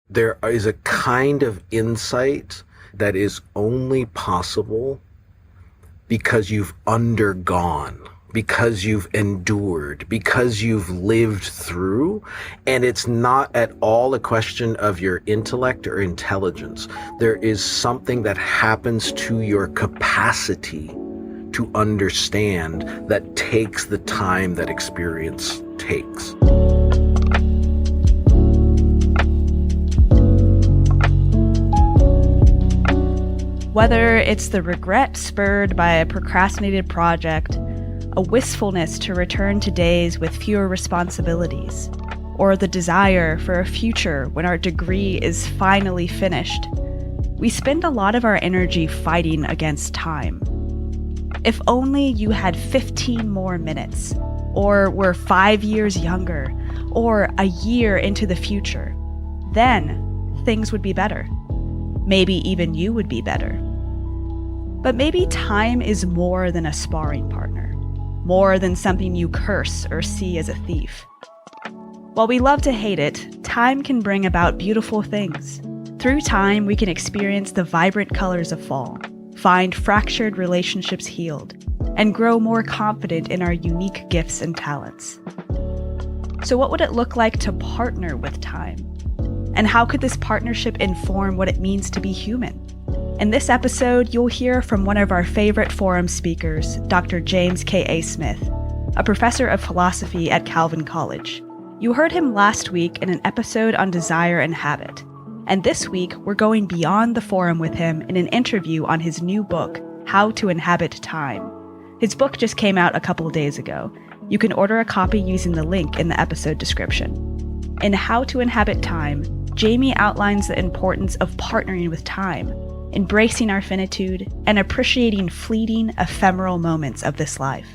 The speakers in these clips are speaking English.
There is a kind of insight that is only possible because you've undergone, because you've endured, because you've lived through. And it's not at all a question of your intellect or intelligence. There is something that happens to your capacity to understand that takes the time that experience takes. Whether it's the regret spurred by a procrastinated project, a wistfulness to return to days with fewer responsibilities, or the desire for a future when our degree is finally finished, we spend a lot of our energy fighting against time. If only you had 15 more minutes, or were 5 years younger, or a year into the future, then things would be better. Maybe even you would be better. But maybe time is more than a sparring partner, more than something you curse or see as a thief. While we love to hate it, time can bring about beautiful things. Through time, we can experience the vibrant colors of fall, find fractured relationships healed, and grow more confident in our unique gifts and talents. So what would it look like to partner with time? And how could this partnership inform what it means to be human? In this episode, you'll hear from one of our favorite forum speakers, Dr. James K.A. Smith, a professor of philosophy at Calvin College. You heard him last week in an episode on desire and habit. And this week, we're going beyond the forum with him in an interview on his new book, How to Inhabit Time. His book just came out a couple days ago. You can order a copy using the link in the episode description. In How to Inhabit Time, Jamie outlines the importance of partnering with time, embracing our finitude, and appreciating fleeting, ephemeral moments of this life.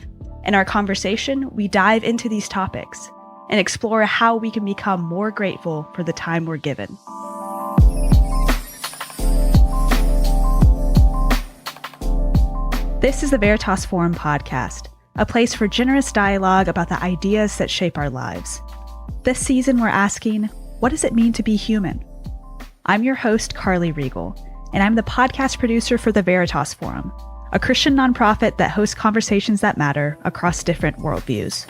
In our conversation, we dive into these topics and explore how we can become more grateful for the time we're given. This is the Veritas Forum podcast, a place for generous dialogue about the ideas that shape our lives. This season, we're asking, what does it mean to be human? I'm your host, Carly Regal, and I'm the podcast producer for the Veritas Forum, a Christian nonprofit that hosts conversations that matter across different worldviews.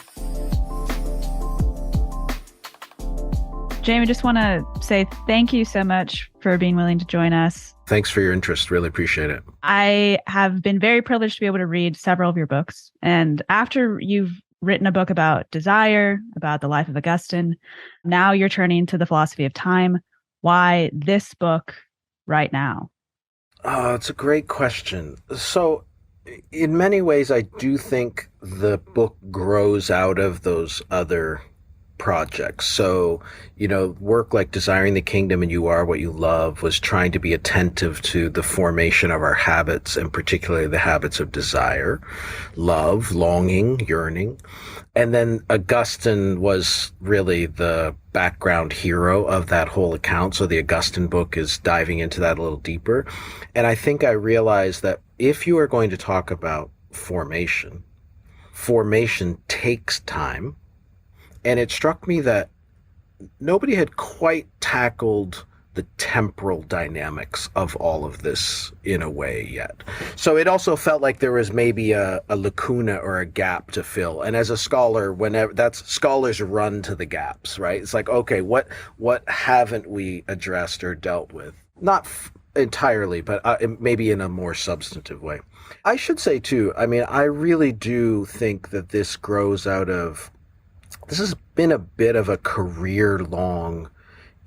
Jamie, just want to say thank you so much for being willing to join us. Thanks for your interest. Really appreciate it. I have been very privileged to be able to read several of your books. And after you've written a book about desire, about the life of Augustine, now you're turning to the philosophy of time. Why this book right now? It's a great question. So in many ways, I do think the book grows out of those other projects. So, work like Desiring the Kingdom and You Are What You Love was trying to be attentive to the formation of our habits, and particularly the habits of desire, love, longing, yearning. And then Augustine was really the background hero of that whole account. So the Augustine book is diving into that a little deeper. And I think I realized that if you are going to talk about formation takes time. And it struck me that nobody had quite tackled the temporal dynamics of all of this in a way yet. So it also felt like there was maybe a lacuna or a gap to fill. And as a scholar, scholars run to the gaps, right? It's like, okay, what haven't we addressed or dealt with? Not entirely, but maybe in a more substantive way. I should say too, I really do think that this grows out of, this has been a bit of a career-long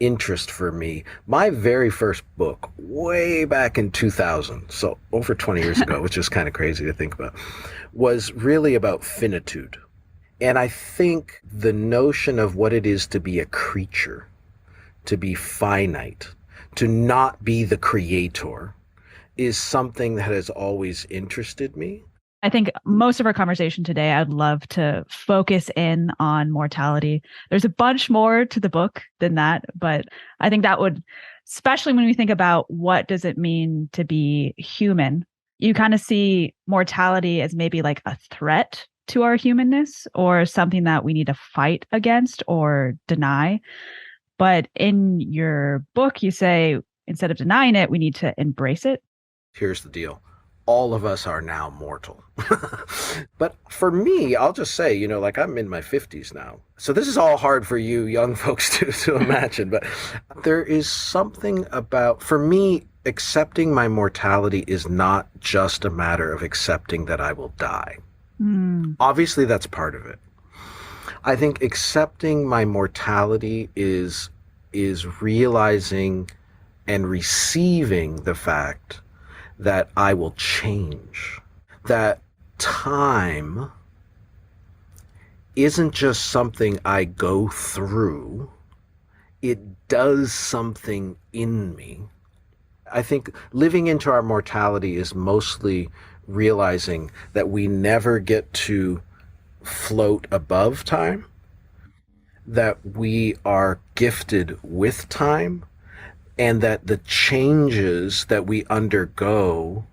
interest for me. My very first book, way back in 2000, so over 20 years ago, which is kind of crazy to think about, was really about finitude. And I think the notion of what it is to be a creature, to be finite, to not be the creator, is something that has always interested me. I think most of our conversation today, I'd love to focus in on mortality. There's a bunch more to the book than that, but I think that would, especially when we think about what does it mean to be human, you kind of see mortality as maybe like a threat to our humanness or something that we need to fight against or deny. But in your book, you say instead of denying it, we need to embrace it. Here's the deal. All of us are now mortal. But for me, I'll just say, like I'm in my 50s now. So this is all hard for you young folks to imagine. But there is something about, for me, accepting my mortality is not just a matter of accepting that I will die. Mm. Obviously, that's part of it. I think accepting my mortality is realizing and receiving the fact that I will change. That time isn't just something I go through, it does something in me. I think living into our mortality is mostly realizing that we never get to float above time, that we are gifted with time, and that the changes that we undergo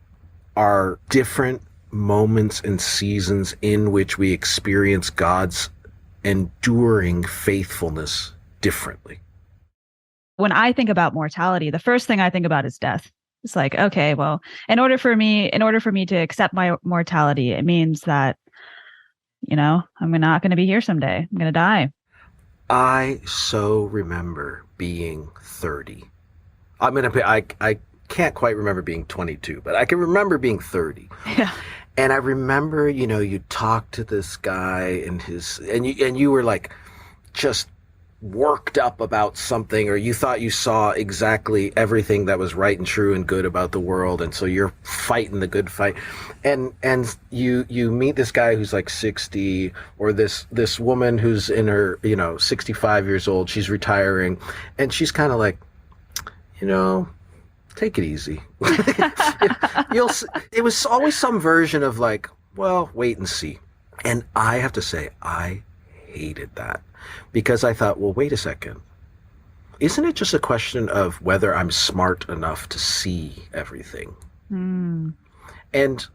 are different moments and seasons in which we experience God's enduring faithfulness differently. When I think about mortality, the first thing I think about is death. It's like, okay, well, in order for me to accept my mortality, it means that, I'm not going to be here someday. I'm going to die. I so remember being 30. I can't quite remember being 22, but I can remember being 30. Yeah. And I remember, you talked to this guy and you were like just worked up about something, or you thought you saw exactly everything that was right and true and good about the world, and so you're fighting the good fight. And you meet this guy who's like 60, or this woman who's in her 65 years old, she's retiring, and she's kind of like, take it easy. It was always some version of like, well, wait and see. And I have to say, I hated that, because I thought, well, wait a second. Isn't it just a question of whether I'm smart enough to see everything? Mm. And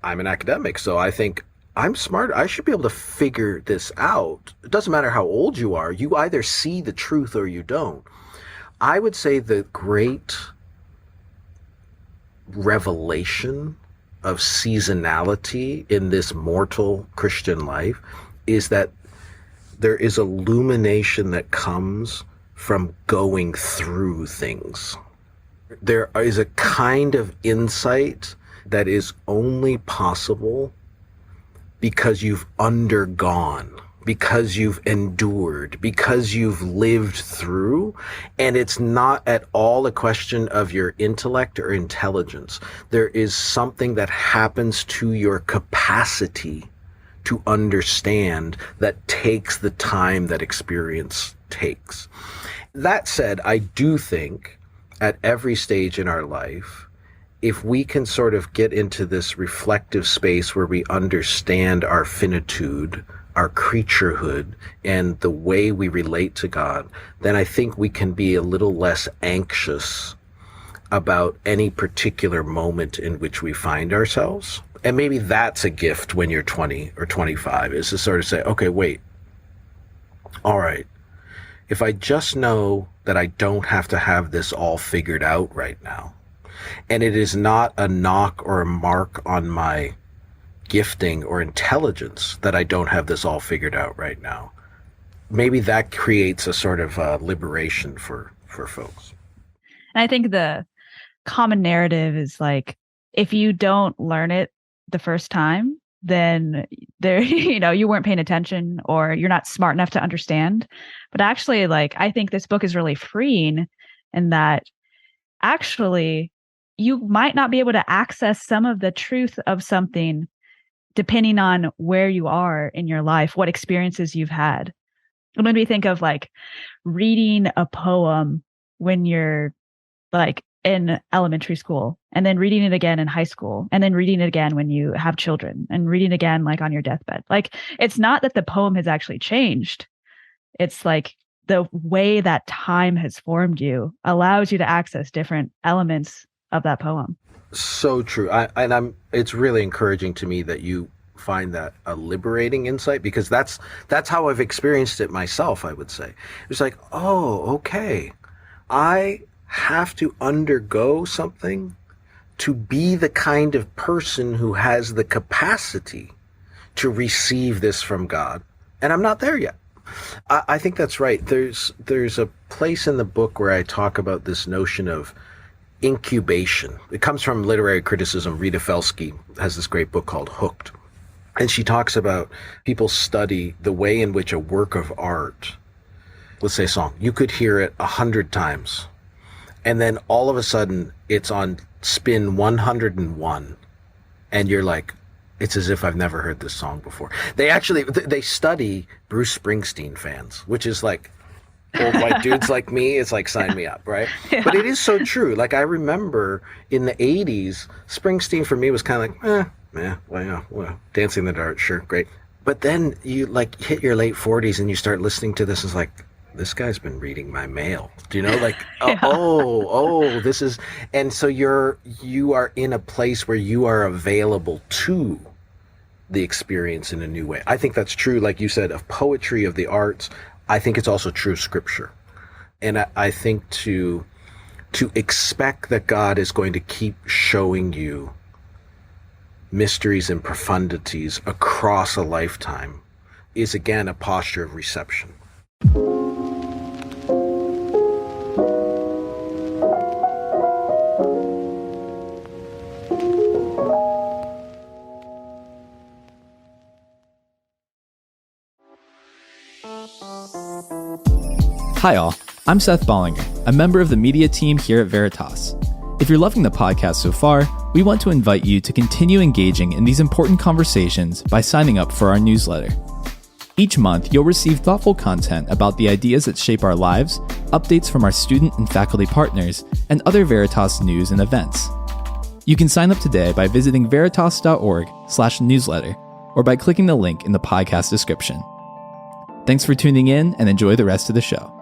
I'm an academic, so I think I'm smart. I should be able to figure this out. It doesn't matter how old you are. You either see the truth or you don't. I would say the great revelation of seasonality in this mortal Christian life is that there is illumination that comes from going through things. There is a kind of insight that is only possible because you've undergone, because you've endured, because you've lived through, and it's not at all a question of your intellect or intelligence. There is something that happens to your capacity to understand that takes the time that experience takes. That said, I do think at every stage in our life, if we can sort of get into this reflective space where we understand our finitude, our creaturehood, and the way we relate to God, then I think we can be a little less anxious about any particular moment in which we find ourselves. And maybe that's a gift when you're 20 or 25, is to sort of say, okay, wait, all right, if I just know that I don't have to have this all figured out right now, and it is not a knock or a mark on my gifting or intelligence that I don't have this all figured out right now, maybe that creates a sort of liberation for folks. And I think the common narrative is like, if you don't learn it the first time, then you weren't paying attention, or you're not smart enough to understand. But actually, like, I think this book is really freeing in that actually you might not be able to access some of the truth of something depending on where you are in your life, what experiences you've had. It made me think of like reading a poem when you're like in elementary school, and then reading it again in high school, and then reading it again when you have children, and reading it again like on your deathbed. Like, it's not that the poem has actually changed. It's like the way that time has formed you allows you to access different elements of that poem. So true. It's really encouraging to me that you find that a liberating insight, because that's how I've experienced it myself, I would say. It's like, oh, okay, I have to undergo something to be the kind of person who has the capacity to receive this from God. And I'm not there yet. I think that's right. There's a place in the book where I talk about this notion of incubation. It comes from literary criticism. Rita Felsky has this great book called Hooked. And she talks about people study the way in which a work of art, let's say a song, you could hear it 100 times. And then all of a sudden it's on spin 101. And you're like, it's as if I've never heard this song before. They study Bruce Springsteen fans, which is like old white dudes like me. It's like, sign me up, right? Yeah. But it is so true. Like, I remember in the 80s, Springsteen for me was kind of like, well, Dancing in the Dark, sure, great. But then you like hit your late 40s and you start listening to this, it's like, this guy's been reading my mail. Do you know, like, yeah. This is, and so you are in a place where you are available to the experience in a new way. I think that's true, like you said, of poetry, of the arts. I think it's also true of scripture. And I think to expect that God is going to keep showing you mysteries and profundities across a lifetime is, again, a posture of reception. Hi all, I'm Seth Bollinger, a member of the media team here at Veritas. If you're loving the podcast so far, we want to invite you to continue engaging in these important conversations by signing up for our newsletter. Each month, you'll receive thoughtful content about the ideas that shape our lives, updates from our student and faculty partners, and other Veritas news and events. You can sign up today by visiting veritas.org/newsletter or by clicking the link in the podcast description. Thanks for tuning in and enjoy the rest of the show.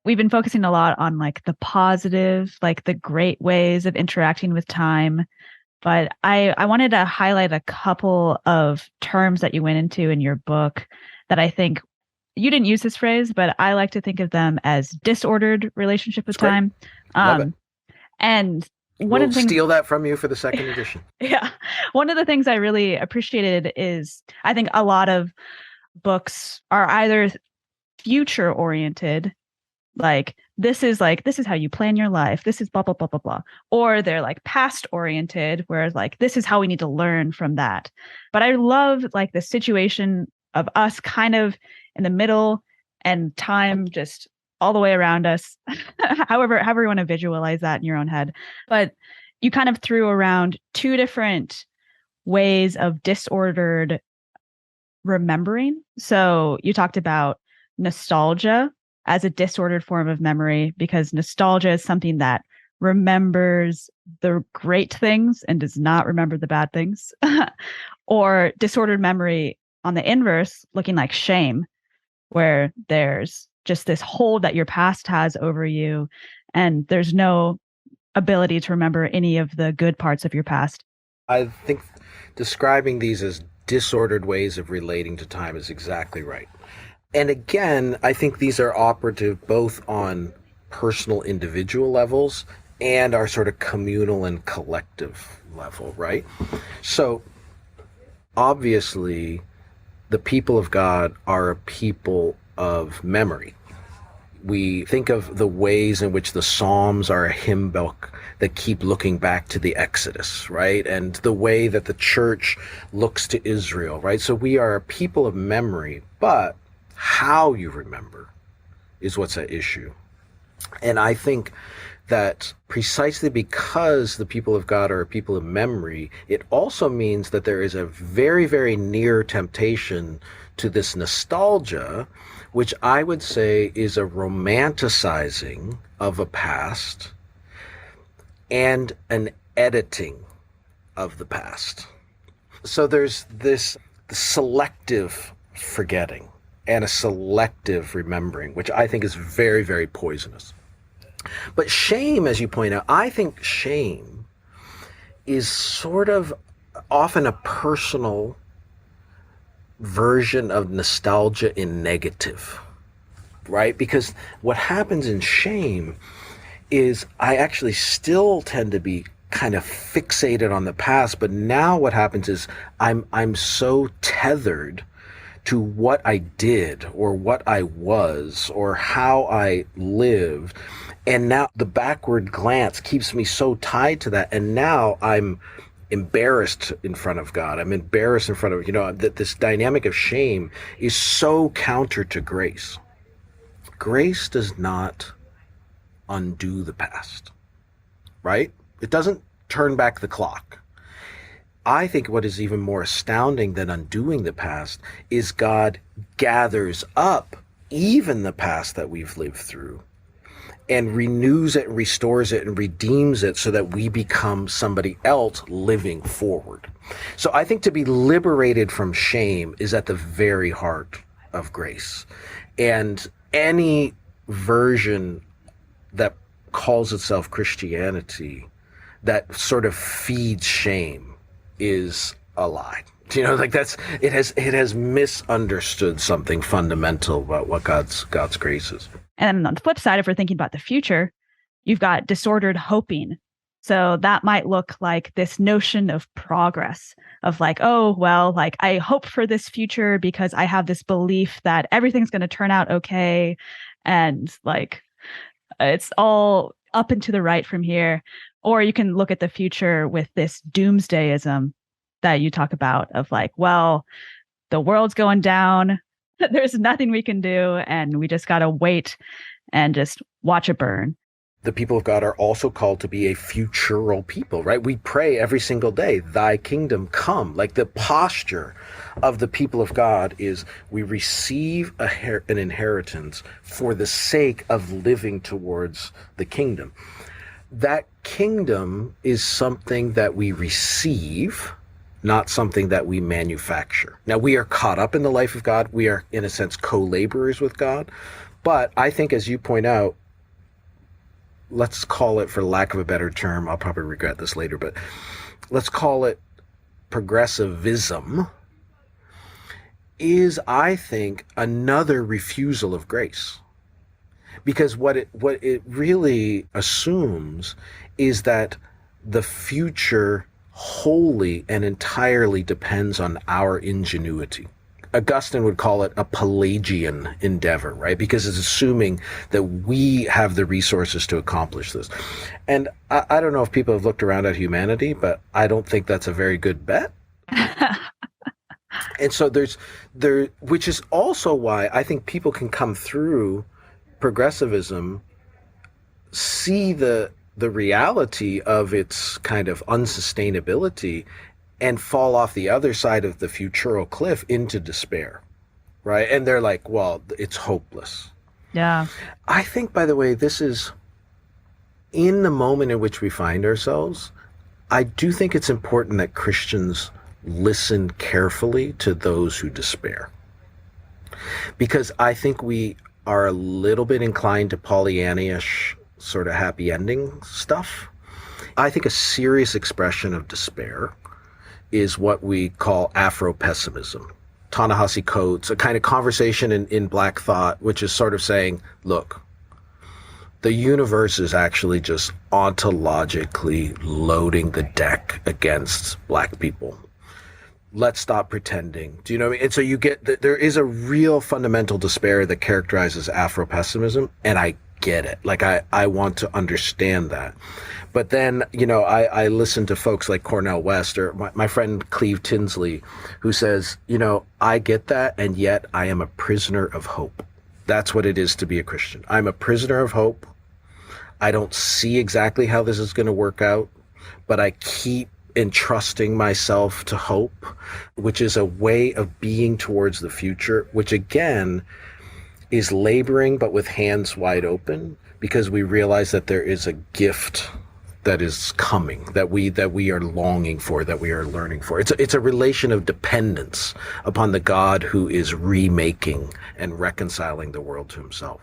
We've been focusing a lot on like the positive, like the great ways of interacting with time. But I wanted to highlight a couple of terms that you went into in your book that I think you didn't use this phrase, but I like to think of them as disordered relationship with time. Love it. And one of the things, steal that from you for the second edition. Yeah. One of the things I really appreciated is I think a lot of books are either future oriented, like this is how you plan your life, this is blah blah blah blah blah, or they're like past oriented, whereas like this is how we need to learn from that. But I love like the situation of us kind of in the middle and time just all the way around us, however you want to visualize that in your own head. But you kind of threw around two different ways of disordered remembering. So you talked about nostalgia as a disordered form of memory, because nostalgia is something that remembers the great things and does not remember the bad things. Or disordered memory on the inverse, looking like shame, where there's just this hold that your past has over you and there's no ability to remember any of the good parts of your past. I think describing these as disordered ways of relating to time is exactly right. And again, I think these are operative both on personal individual levels and our sort of communal and collective level, right? So obviously, the people of God are a people of memory. We think of the ways in which the Psalms are a hymn book that keep looking back to the Exodus, right? And the way that the church looks to Israel, right? So we are a people of memory, but how you remember is what's at issue. And I think that precisely because the people of God are a people of memory, it also means that there is a very, very near temptation to this nostalgia, which I would say is a romanticizing of a past and an editing of the past. So there's this selective forgetting. and a selective remembering, which I think is very, very poisonous. But shame, as you point out, I think shame is sort of often a personal version of nostalgia in negative, right? Because what happens in shame is I actually still tend to be kind of fixated on the past, but now what happens is I'm so tethered to what I did or what I was or how I lived. And now the backward glance keeps me so tied to that. And now I'm embarrassed in front of God. I'm embarrassed in front of, that this dynamic of shame is so counter to grace. Grace does not undo the past, right? It doesn't turn back the clock. I think what is even more astounding than undoing the past is God gathers up even the past that we've lived through and renews it and restores it and redeems it so that we become somebody else living forward. So I think to be liberated from shame is at the very heart of grace. And any version that calls itself Christianity that sort of feeds shame is a lie. It has misunderstood something fundamental about what God's grace is. And on the flip side, if we're thinking about the future, you've got disordered hoping. So that might look like this notion of progress of like, oh, well, like I hope for this future because I have this belief that everything's going to turn out okay. And like, it's all up and to the right from here. Or you can look at the future with this doomsdayism that you talk about of like, well, the world's going down. There's nothing we can do. And we just got to wait and just watch it burn. The people of God are also called to be a futural people, right? We pray every single day, thy kingdom come. Like the posture of the people of God is we receive an inheritance for the sake of living towards the kingdom. That kingdom is something that we receive, not something that we manufacture. Now, we are caught up in the life of God. We are, in a sense, co-laborers with God. But I think, as you point out, let's call it, for lack of a better term, I'll probably regret this later, but let's call it progressivism, is, I think, another refusal of grace. Because what it really assumes is that the future wholly and entirely depends on our ingenuity. Augustine would call it a Pelagian endeavor, right? Because it's assuming that we have the resources to accomplish this. And I don't know if people have looked around at humanity, but I don't think that's a very good bet. And so which is also why I think people can come through progressivism, see the reality of its kind of unsustainability, and fall off the other side of the futural cliff into despair, right? And they're like, well, it's hopeless. Yeah. I think, by the way, this is, in the moment in which we find ourselves, I do think it's important that Christians listen carefully to those who despair. Because I think we are a little bit inclined to Pollyanna-ish sort of happy ending stuff. I think a serious expression of despair is what we call Afro-pessimism. Ta-Nehisi Coates, a kind of conversation in Black thought, which is sort of saying, look, the universe is actually just ontologically loading the deck against Black people. Let's stop pretending. Do you know what I mean? And so you get, there is a real fundamental despair that characterizes Afro-pessimism, and I get it. Like, I want to understand that. But then, I listen to folks like Cornel West or my friend Cleve Tinsley, who says, I get that, and yet I am a prisoner of hope. That's what it is to be a Christian. I'm a prisoner of hope. I don't see exactly how this is going to work out, but I keep entrusting myself to hope, which is a way of being towards the future, which again is laboring, but with hands wide open, because we realize that there is a gift that is coming, that we are longing for, that we are learning for. It's a relation of dependence upon the God who is remaking and reconciling the world to himself.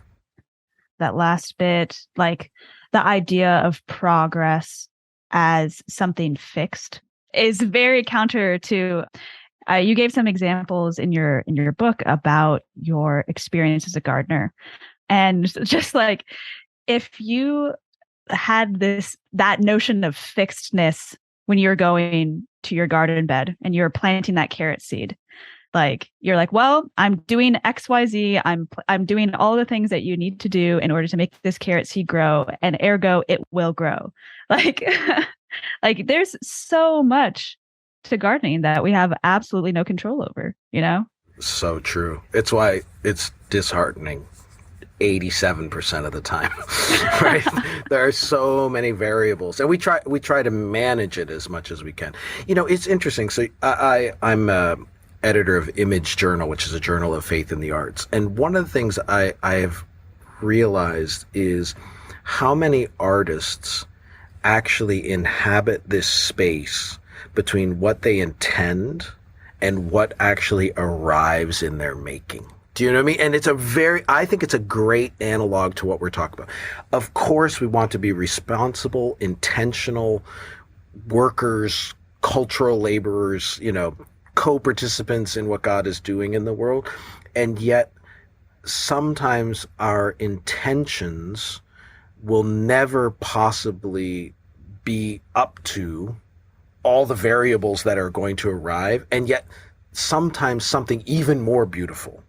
That last bit, like the idea of progress as something fixed, is very counter to you gave some examples in your book about your experience as a gardener. And just like, if you had that notion of fixedness when you're going to your garden bed and you're planting that carrot seed, like you're like, well, I'm doing XYZ. I'm doing all the things that you need to do in order to make this carrot seed grow, and ergo it will grow. Like, like there's so much to gardening that we have absolutely no control over, you know? So true. It's why it's disheartening 87% of the time, right? There are so many variables, and we try to manage it as much as we can. You know, it's interesting. So I'm editor of Image Journal, which is a journal of faith in the arts. And one of the things I have realized is how many artists actually inhabit this space between what they intend and what actually arrives in their making. Do you know what I mean? And I think it's a great analog to what we're talking about. Of course, we want to be responsible, intentional workers, cultural laborers, you know, co-participants in what God is doing in the world. And yet sometimes our intentions will never possibly be up to all the variables that are going to arrive. And yet sometimes something even more beautiful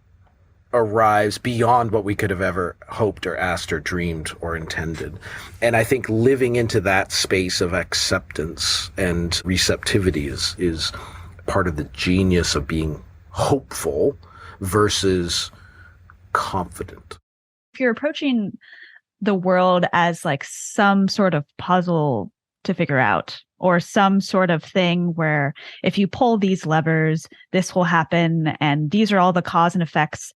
arrives beyond what we could have ever hoped or asked or dreamed or intended. And I think living into that space of acceptance and receptivity is part of the genius of being hopeful versus confident. If you're approaching the world as like some sort of puzzle to figure out, or some sort of thing where if you pull these levers, this will happen, and these are all the cause and effects.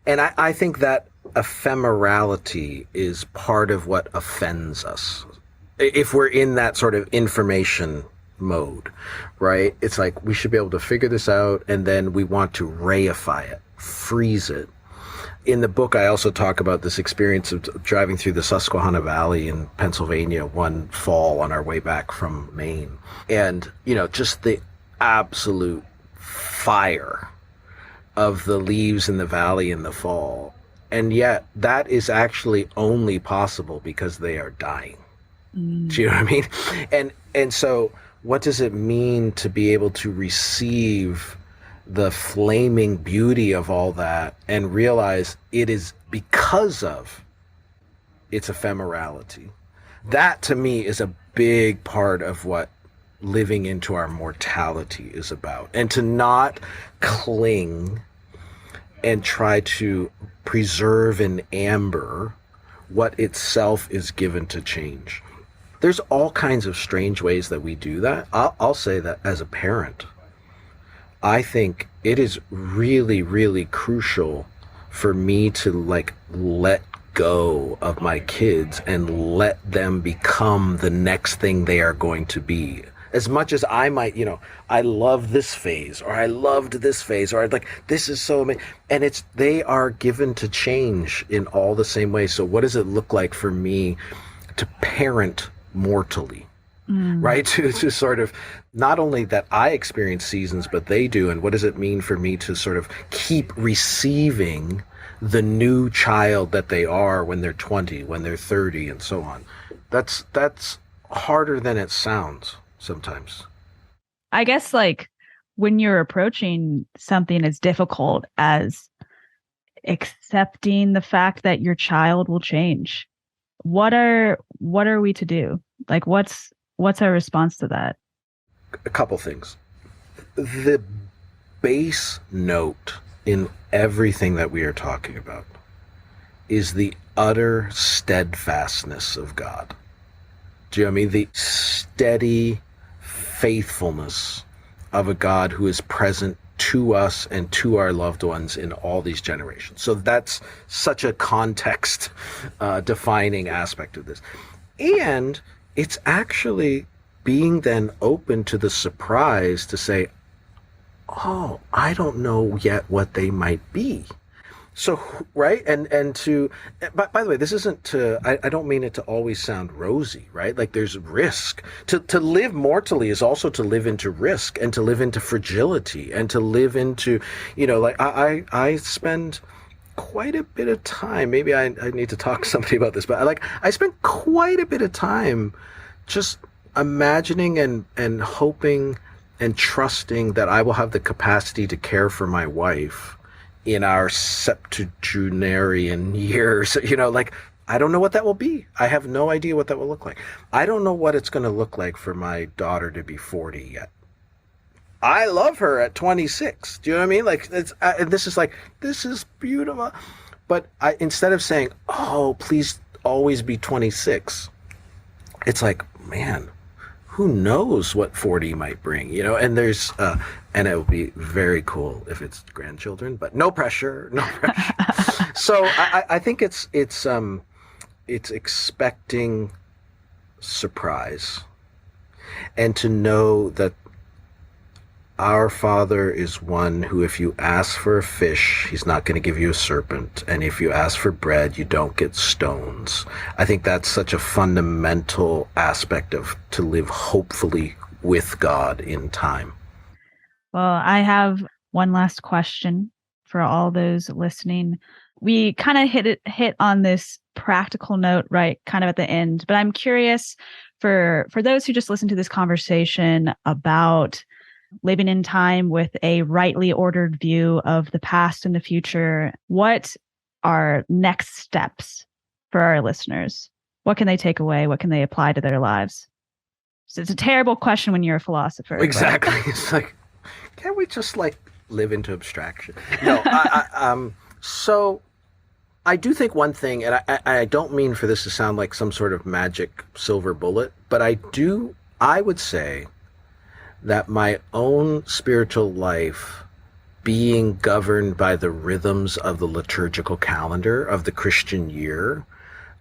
And I think that ephemerality is part of what offends us. If we're in that sort of information mode, right? It's like we should be able to figure this out, and then we want to reify it, freeze it. In the book, I also talk about this experience of driving through the Susquehanna Valley in Pennsylvania one fall on our way back from Maine. And, you know, just the absolute fire of the leaves in the valley in the fall. And yet that is actually only possible because they are dying. Do you know what I mean? And so what does it mean to be able to receive the flaming beauty of all that and realize it is because of its ephemerality? That to me is a big part of what living into our mortality is about. And to not cling and try to preserve in amber what itself is given to change. There's all kinds of strange ways that we do that. I'll say that as a parent, I think it is really, really crucial for me to like let go of my kids and let them become the next thing they are going to be. As much as I might, you know, I love this phase, or I loved this phase, or I'd like, this is so amazing. And they are given to change in all the same way. So what does it look like for me to parent mortally? Right? To sort of, not only that I experience seasons, but they do. And what does it mean for me to sort of keep receiving the new child that they are when they're 20, when they're 30, and so on? That's harder than it sounds sometimes. I guess like when you're approaching something as difficult as accepting the fact that your child will change, what are we to do? Like what's our response to that? A couple things. The base note in everything that we are talking about is the utter steadfastness of God. Do you know what I mean? The steady faithfulness of a God who is present to us and to our loved ones in all these generations. So that's such a context defining aspect of this. And it's actually being then open to the surprise to say, oh, I don't know yet what they might be. So, right? And to, by the way, this isn't to, I don't mean it to always sound rosy, right? Like there's risk. To live mortally is also to live into risk and to live into fragility and to live into, like I spend quite a bit of time, maybe I need to talk to somebody about this, but I spend quite a bit of time just imagining and hoping and trusting that I will have the capacity to care for my wife in our septuagenarian years. I don't know what that will be. I have no idea what that will look like. I don't know what it's going to look like for my daughter to be 40 yet. I love her at 26. Do you know what I mean? This is beautiful. But instead of saying, oh, please always be 26, it's like, man, who knows what 40 might bring, and there's, and it would be very cool if it's grandchildren, but no pressure. So I think it's expecting surprise and to know that our Father is one who, if you ask for a fish, he's not going to give you a serpent. And if you ask for bread, you don't get stones. I think that's such a fundamental aspect of to live hopefully with God in time. Well, I have one last question for all those listening. We kind of hit on this practical note, right, kind of at the end, but I'm curious for those who just listened to this conversation about living in time with a rightly ordered view of the past and the future, what are next steps for our listeners? What can they take away? What can they apply to their lives? So it's a terrible question when you're a philosopher. Exactly. But it's like, can't we just live into abstraction? No, so I do think one thing, and I don't mean for this to sound like some sort of magic silver bullet, but I would say that my own spiritual life, being governed by the rhythms of the liturgical calendar of the Christian year,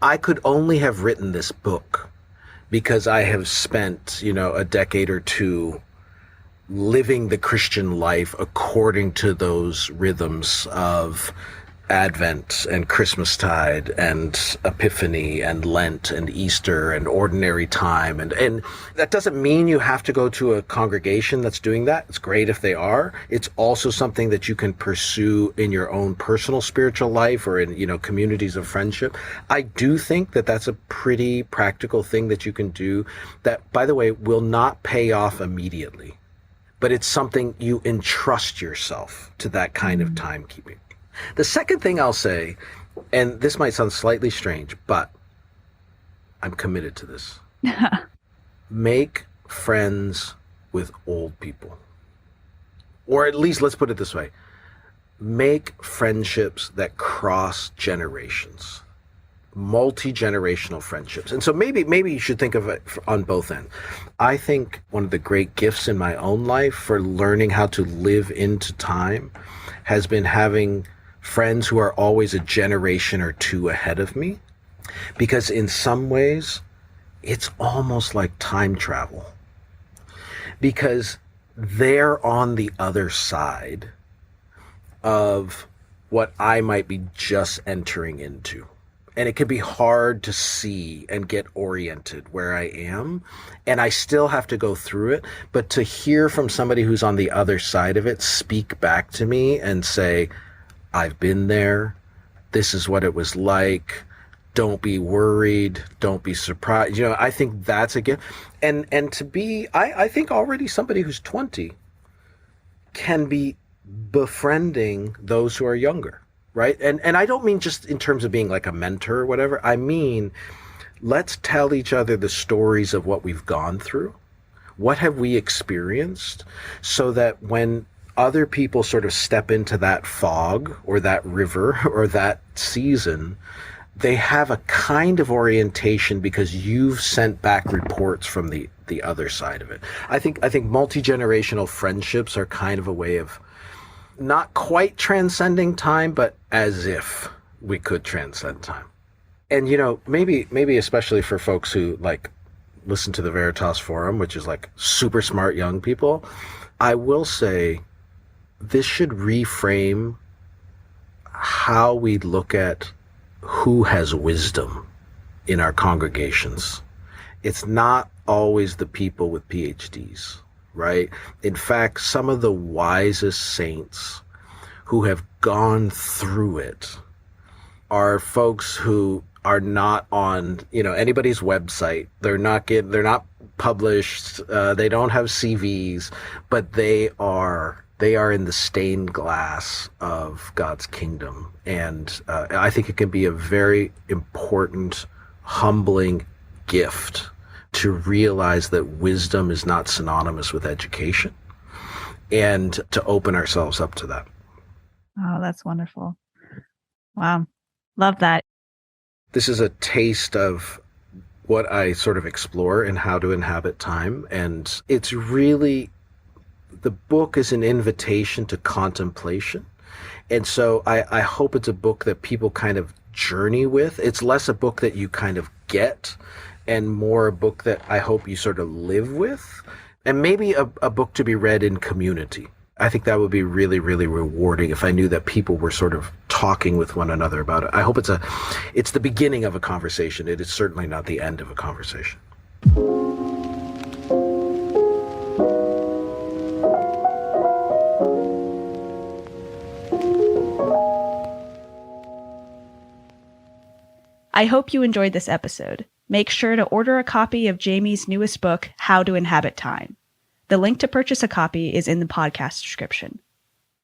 I could only have written this book because I have spent, a decade or two living the Christian life according to those rhythms of Advent and Christmastide and Epiphany and Lent and Easter and ordinary time. And that doesn't mean you have to go to a congregation that's doing that. It's great if they are. It's also something that you can pursue in your own personal spiritual life or in, communities of friendship. I do think that that's a pretty practical thing that you can do that, by the way, will not pay off immediately. But it's something you entrust yourself to that kind of timekeeping. The second thing I'll say, and this might sound slightly strange, but I'm committed to this. Make friends with old people. Or at least, let's put it this way. Make friendships that cross generations. Multi-generational friendships. And so maybe you should think of it on both ends. I think one of the great gifts in my own life for learning how to live into time has been having friends who are always a generation or two ahead of me, because in some ways it's almost like time travel, because they're on the other side of what I might be just entering into. And it can be hard to see and get oriented where I am. And I still have to go through it. But to hear from somebody who's on the other side of it speak back to me and say, I've been there. This is what it was like. Don't be worried. Don't be surprised. I think that's a gift. And to be, I think already somebody who's 20 can be befriending those who are younger, right? And I don't mean just in terms of being like a mentor or whatever. I mean, let's tell each other the stories of what we've gone through. What have we experienced, so that when other people sort of step into that fog or that river or that season, they have a kind of orientation because you've sent back reports from the other side of it. I think multi-generational friendships are kind of a way of not quite transcending time, but as if we could transcend time. And maybe especially for folks who listen to the Veritas forum, which is like super smart young people. I will say this should reframe how we look at who has wisdom in our congregations. It's not always the people with PhDs, right? In fact, some of the wisest saints who have gone through it are folks who are not on, anybody's website. They're not published. They don't have CVs, but they are in the stained glass of God's kingdom. And I think it can be a very important, humbling gift to realize that wisdom is not synonymous with education, and to open ourselves up to that. Oh, that's wonderful. Wow. Love that. This is a taste of what I sort of explore in How to Inhabit Time. And it's really, the book is an invitation to contemplation. And so I hope it's a book that people kind of journey with. It's less a book that you kind of get, and more a book that I hope you sort of live with, and maybe a book to be read in community. I think that would be really, really rewarding if I knew that people were sort of talking with one another about it. I hope it's the beginning of a conversation. It is certainly not the end of a conversation. I hope you enjoyed this episode. Make sure to order a copy of Jamie's newest book, How to Inhabit Time. The link to purchase a copy is in the podcast description.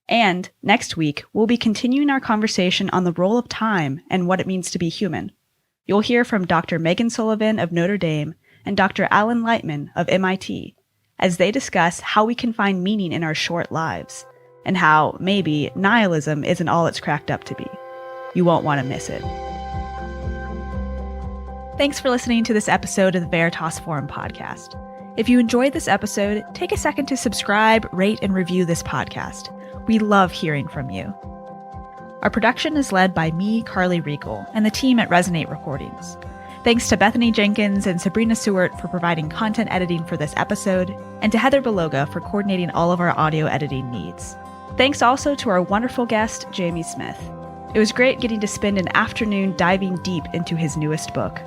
And next week, we'll be continuing our conversation on the role of time and what it means to be human. You'll hear from Dr. Megan Sullivan of Notre Dame and Dr. Alan Lightman of MIT as they discuss how we can find meaning in our short lives and how, maybe, nihilism isn't all it's cracked up to be. You won't want to miss it. Thanks for listening to this episode of the Veritas Forum podcast. If you enjoyed this episode, take a second to subscribe, rate, and review this podcast. We love hearing from you. Our production is led by me, Carly Regal, and the team at Resonate Recordings. Thanks to Bethany Jenkins and Sabrina Seward for providing content editing for this episode, and to Heather Beloga for coordinating all of our audio editing needs. Thanks also to our wonderful guest, Jamie Smith. It was great getting to spend an afternoon diving deep into his newest book.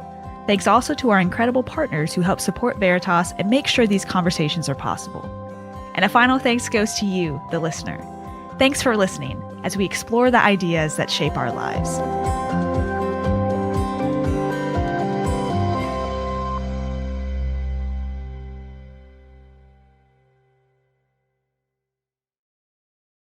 Thanks also to our incredible partners who help support Veritas and make sure these conversations are possible. And a final thanks goes to you, the listener. Thanks for listening as we explore the ideas that shape our lives.